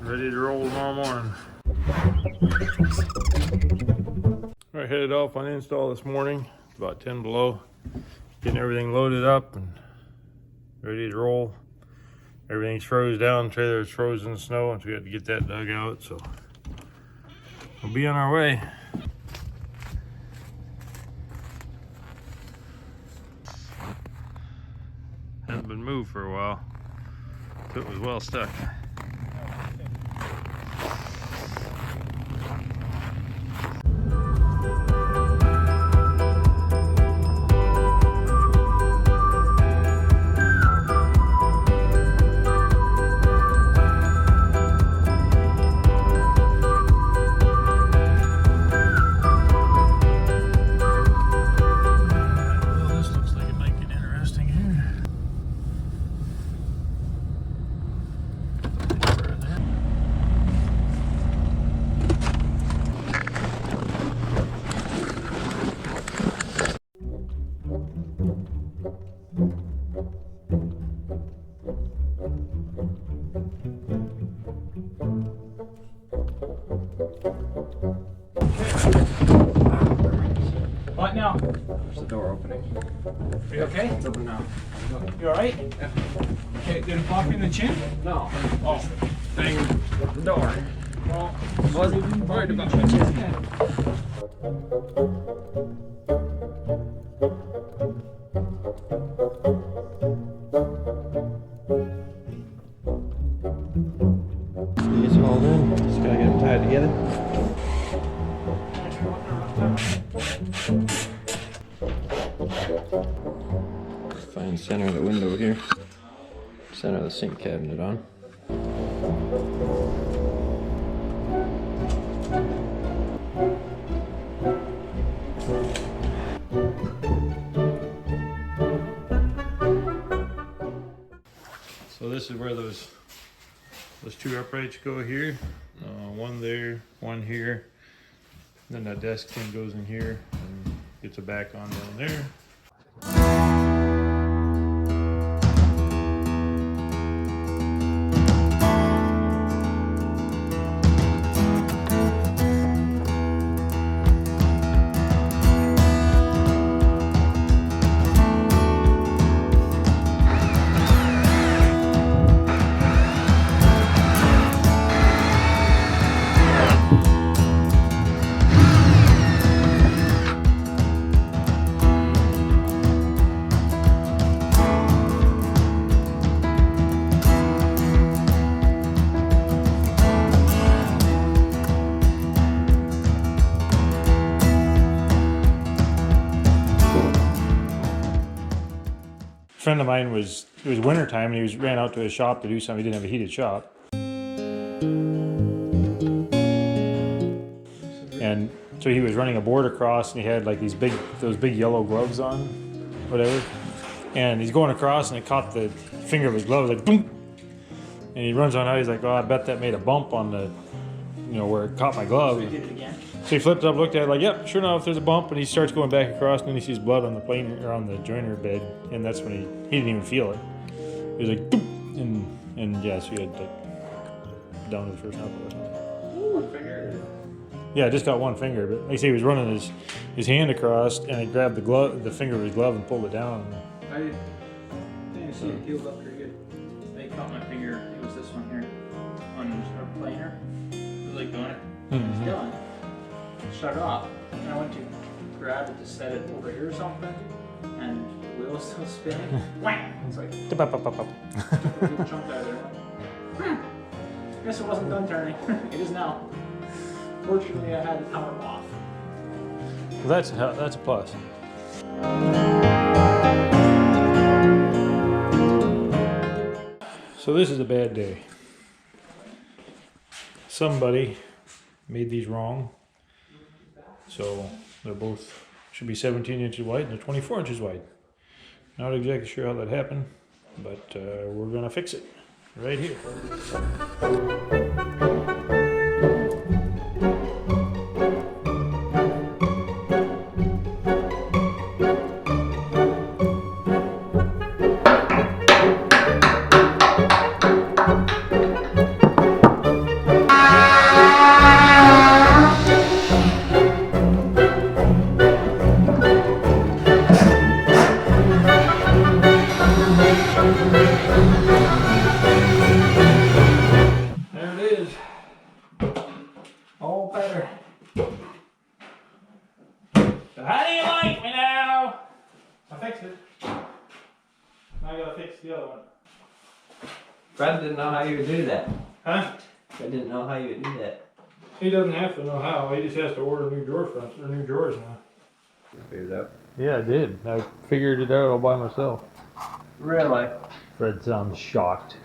Ready to roll tomorrow morning. I headed off on install this morning, about 10 below. Getting everything loaded up and ready to roll. Everything's froze down, trailer's frozen in snow, and so we had to get that dug out, so we'll be on our way. Hasn't been moved for a while, so it was well stuck. What now? There's the door opening. Are you okay? It's open now. You alright? Yeah. Okay, did it pop you in the chin? No. Oh, Bang the door. well, Wasn't worried about my my chin. It's all in. Just gotta get them tied together. Find center of the window here. Center of the sink cabinet on. So this is where those two uprights go here. One there, one here. Then that desk thing goes in here and gets a back on down there. A friend of mine it was winter time and he ran out to his shop to do something. He didn't have a heated shop. And so he was running a board across and he had like those big yellow gloves on, whatever. And he's going across and it caught the finger of his glove, like boom. And he runs on out, he's like, oh, I bet that made a bump on the, where it caught my glove. So you did it again? So he flipped up, looked at it, like, yep, sure enough, there's a bump, and he starts going back across, and then he sees blood on the planer or on the joiner bed, and that's when he didn't even feel it. He was like, boop, and yeah, so he had like down to the first knuckle or something. Ooh, finger. Yeah, just got one finger, but like I say, he was running his hand across, and he grabbed the finger of his glove and pulled it down. I didn't see it healed up pretty good. They caught my finger. It was this one here on our planer. It was like doing it. It was done. Shut off. And I went to grab it to set it over here or something, and the wheel's still spinning. Wham! It's like took a big chunk out of there. Guess it wasn't done turning. It is now. Fortunately, I had the power off. Well, that's a plus. So this is a bad day. Somebody made these wrong. So they're both should be 17 inches wide and they're 24 inches wide. Not exactly sure how that happened, but we're gonna fix it right here. Brad didn't know how you would do that. Huh? I didn't know how you would do that. He doesn't have to know how. He just has to order new drawer fronts or new drawers now. Figured it out. Yeah, I did. I figured it out all by myself. Really? Fred sounds shocked.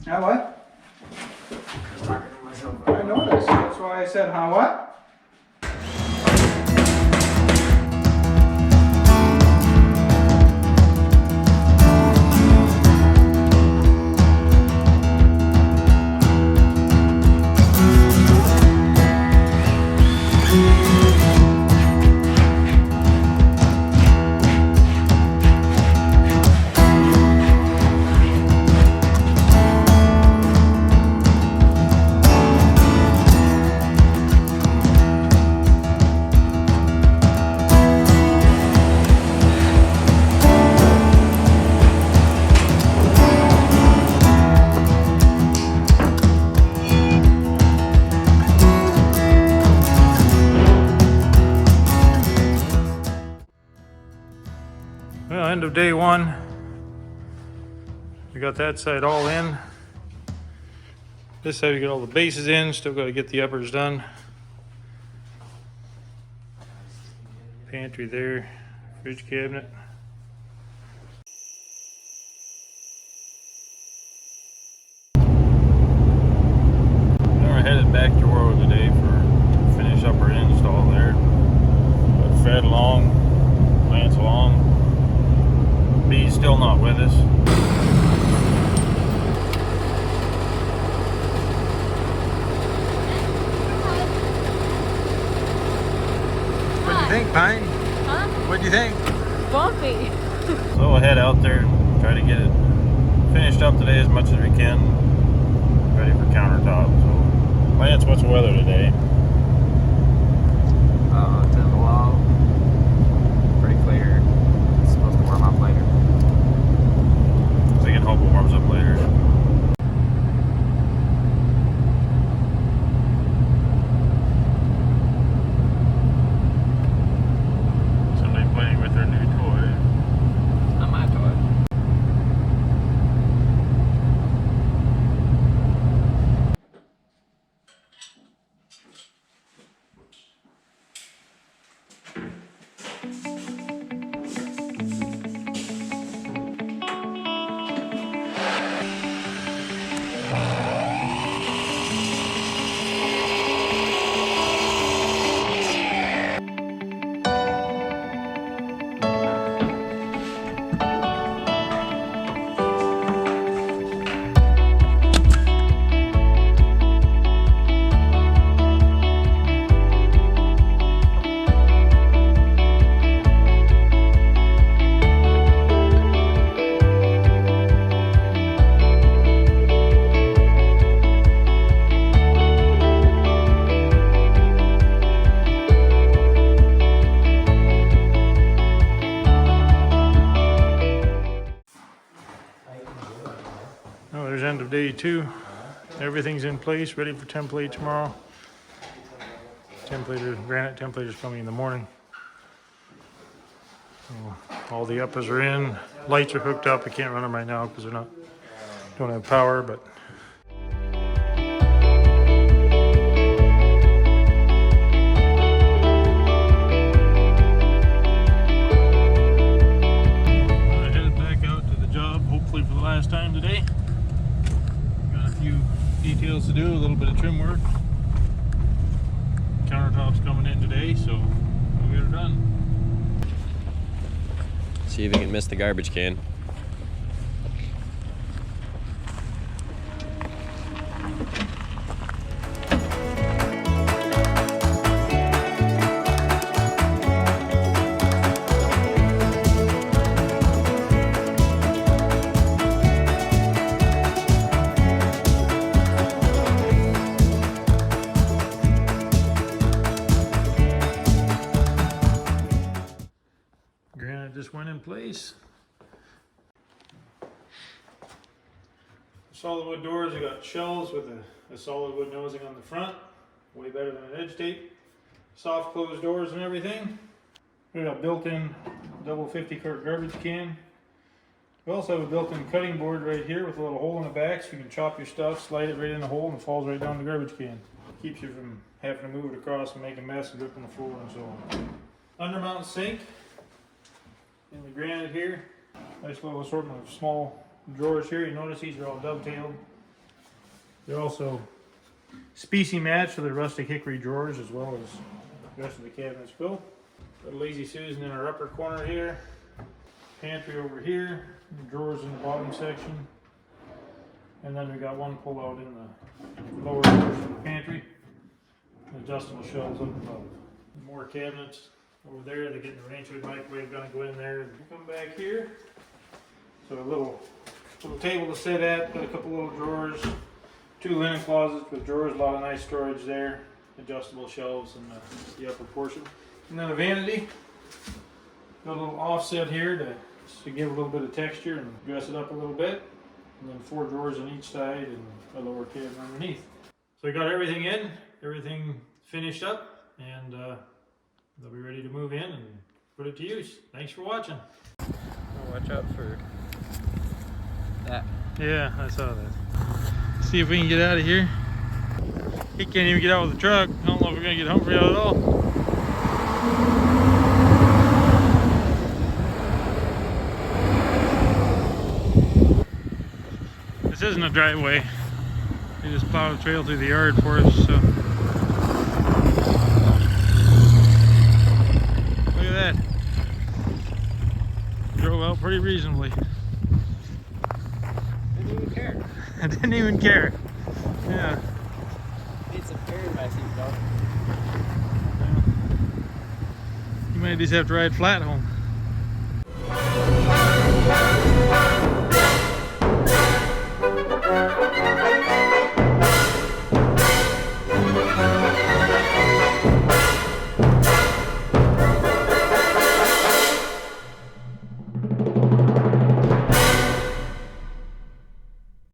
Huh, what? I noticed. That's why I said, huh, what? Well, end of day one. We got that side all in. This side we got all the bases in, still got to get the uppers done. Pantry there, fridge cabinet. Now we're headed back to Warroad today for finish up our install there. Got Fred along, Lance along. B's still not with us. What'd you think, Pine? Huh? What'd you think? Bumpy. So we'll head out there and try to get it finished up today as much as we can. Ready for countertop. So, Lance, what's the weather today? 10 below. Pretty clear. It's supposed to warm up later. So you can hope it warms up later. Somebody playing with their new toy. Not my toy. Oh, there's end of day two. Everything's in place, ready for template tomorrow. Granite template is coming in the morning. So all the uppers are in. Lights are hooked up. I can't run them right now because don't have power, but else to do, a little bit of trim work. Countertop's coming in today, so we'll get it done. See if you can miss the garbage can. Granite just went in place. Solid wood doors, I got shelves with a solid wood nosing on the front. Way better than an edge tape. Soft closed doors and everything. We got built-in double 50-quart garbage can. We also have a built-in cutting board right here with a little hole in the back, so you can chop your stuff, slide it right in the hole, and it falls right down the garbage can. Keeps you from having to move it across and make a mess and drip on the floor and so on. Undermount sink in the granite here. Nice little assortment of small drawers here. You notice these are all dovetailed. They're also species matched, so they're rustic hickory drawers as well as the rest of the cabinets go. Got a lazy Susan in our upper corner here. Pantry over here. Drawers in the bottom section. And then we got one pull out in the lower portion of the pantry. Adjustable shelves up above. More cabinets over there. They're getting the range hood microwave gonna go in there. Come back here. So a little table to sit at, got a couple little drawers, 2 linen closets with drawers, a lot of nice storage there, adjustable shelves in the upper portion. And then a vanity. Got a little offset here to give a little bit of texture and dress it up a little bit. And then 4 drawers on each side and a lower cabinet underneath. So I got everything in, everything finished up, and they'll be ready to move in and put it to use. Thanks for watching. Watch out for that. Yeah, I saw that. See if we can get out of here. He can't even get out with the truck. I don't know if we're gonna get Humphrey out at all. This isn't a driveway. They just plowed a trail through the yard for us, so. Look at that. Drove out pretty reasonably. Didn't even care. I didn't even care. Yeah. Need some air in my seatbelt. You might just have to ride flat home.